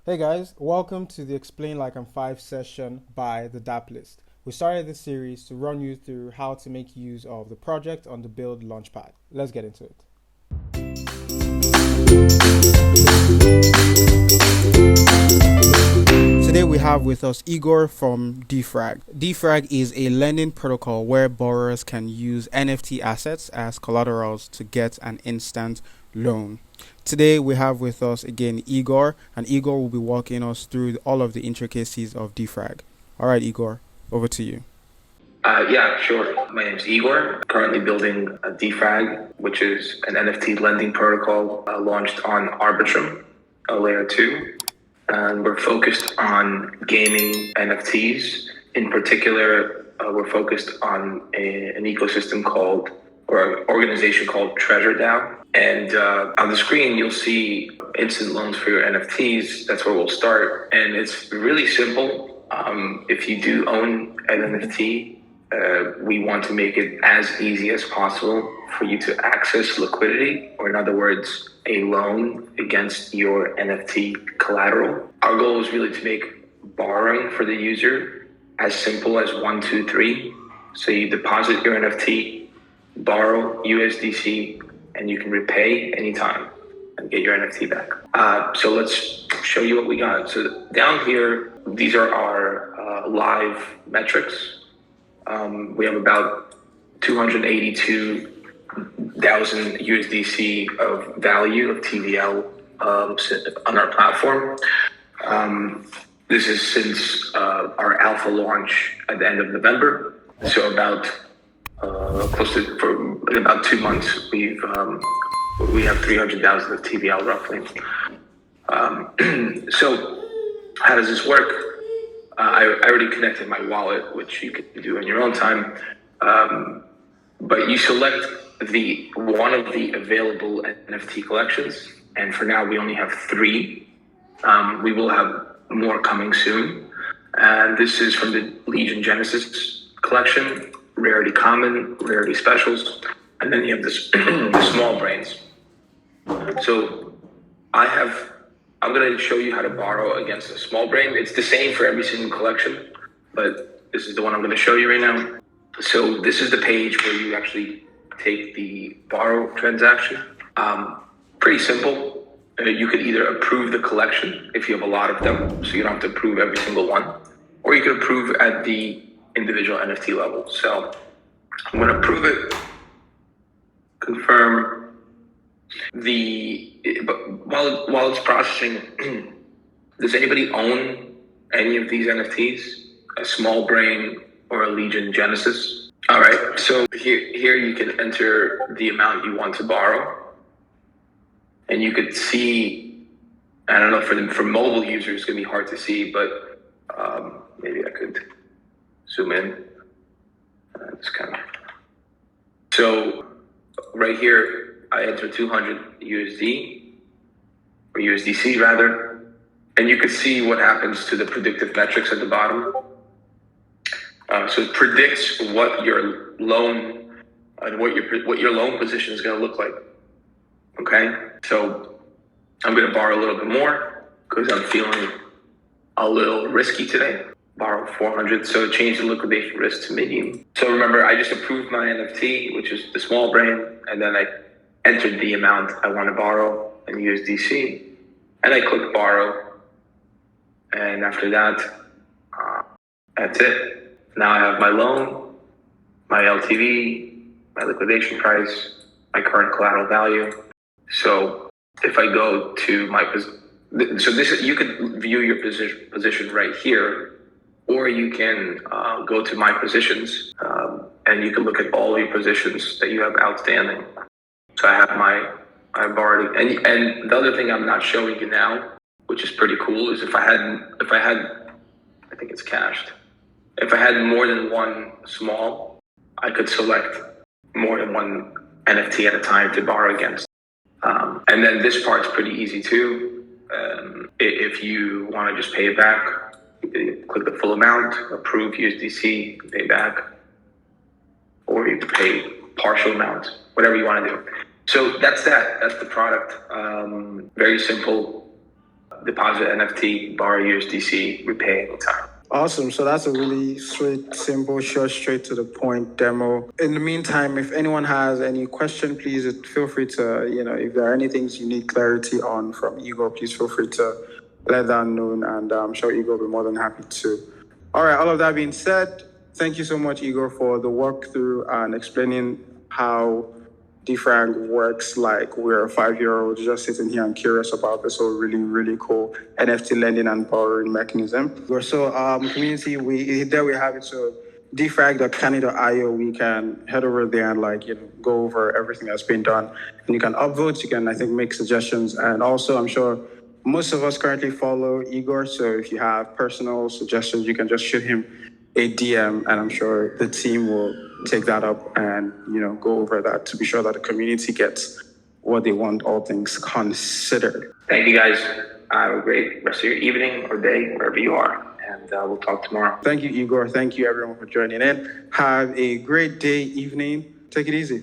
Hey guys, welcome to the Explain Like I'm 5 session by the Dapp List. We started this series to run you through how to make use of the project on the Build Launchpad. Let's get into it. Today we have with us Igor from Defrag. Defrag is a lending protocol where borrowers can use NFT assets as collaterals to get an instant loan. Today we have with us again Igor, and Igor will be walking us through all of the intricacies of Defrag. All right, Igor, over to you. Yeah, sure. My name is Igor. Currently building a Defrag, which is an NFT lending protocol launched on Arbitrum, a layer 2. And we're focused on gaming NFTs. In particular, we're focused on an ecosystem called, or an organization called Treasure DAO. And on the screen, you'll see instant loans for your NFTs. That's where we'll start. And it's really simple. If you do own an NFT, we want to make it as easy as possible for you to access liquidity, or in other words, a loan against your NFT collateral. Our goal is really to make borrowing for the user as simple as 1, 2, 3. So you deposit your NFT, borrow USDC, and you can repay anytime and get your NFT back. So let's show you what we got. So down here, these are our live metrics. We have about 282,000 USDC of value of TVL on our platform. This is since our alpha launch at the end of November. So about in about 2 months, we have 300,000 of TVL roughly. So how does this work? I already connected my wallet, which you can do in your own time. But you select one of the available NFT collections, and for now we only have 3. We will have more coming soon. And this is from the Legion Genesis collection, Rarity Common, Rarity Specials, and then you have this the small brains. So I'm going to show you how to borrow against a small brain. It's the same for every single collection, but this is the one I'm going to show you right now. So this is the page where you actually take the borrow transaction. Pretty simple. You could either approve the collection if you have a lot of them, so you don't have to approve every single one, or you could approve at the individual NFT level. So I'm going to approve it, confirm. While it's processing, does anybody own any of these NFTs? A small brain or a Legion Genesis? All right, so here you can enter the amount you want to borrow, and you could see. I don't know, for mobile users, it's gonna be hard to see, but maybe I could zoom in. So right here, I enter 200 USD, or USDC rather, and you can see what happens to the predictive metrics at the bottom. So it predicts what your loan and what your loan position is going to look like. Okay, so I'm going to borrow a little bit more because I'm feeling a little risky today. Borrow 400, so change the liquidation risk to medium. So remember, I just approved my NFT, which is the small brain, and then I entered the amount I want to borrow in USDC, and I click borrow, and after that, that's it. Now I have my loan, my LTV, my liquidation price, my current collateral value. So if I go to you could view your position right here, or you can go to my positions, and you can look at all your positions that you have outstanding. So I borrowed it. And the other thing I'm not showing you now, which is pretty cool, is if I had, I think it's cached. If I had more than one small, I could select more than one NFT at a time to borrow against. And then this part's pretty easy too. If you want to just pay it back, you click the full amount, approve USDC, pay back, or you can pay partial amount, whatever you want to do. So that's the product. Very simple. deposit NFT, borrow USDC, repay anytime. Awesome. So that's a really sweet, simple, short, straight to the point demo. In the meantime, if anyone has any question, please feel free to, if there are any things you need clarity on from Igor, please feel free to let that known. And I'm sure Igor will be more than happy to. All right. All of that being said, thank you so much, Igor, for the walkthrough and explaining how Defrag works like we're a 5-year-old just sitting here and curious about this whole really, really cool NFT lending and borrowing mechanism. So community, we have it. So defrag.canny.io, we can head over there and go over everything that's been done. And you can upvote, you can, I think, make suggestions. And also, I'm sure most of us currently follow Igor. So if you have personal suggestions, you can just shoot him a DM, and I'm sure the team will take that up and go over that to be sure that the community gets what they want, all things considered. Thank you guys. Have a great rest of your evening or day, wherever you are, and we'll talk tomorrow. Thank you, Igor. Thank you, everyone, for joining in. Have a great day, evening. Take it easy.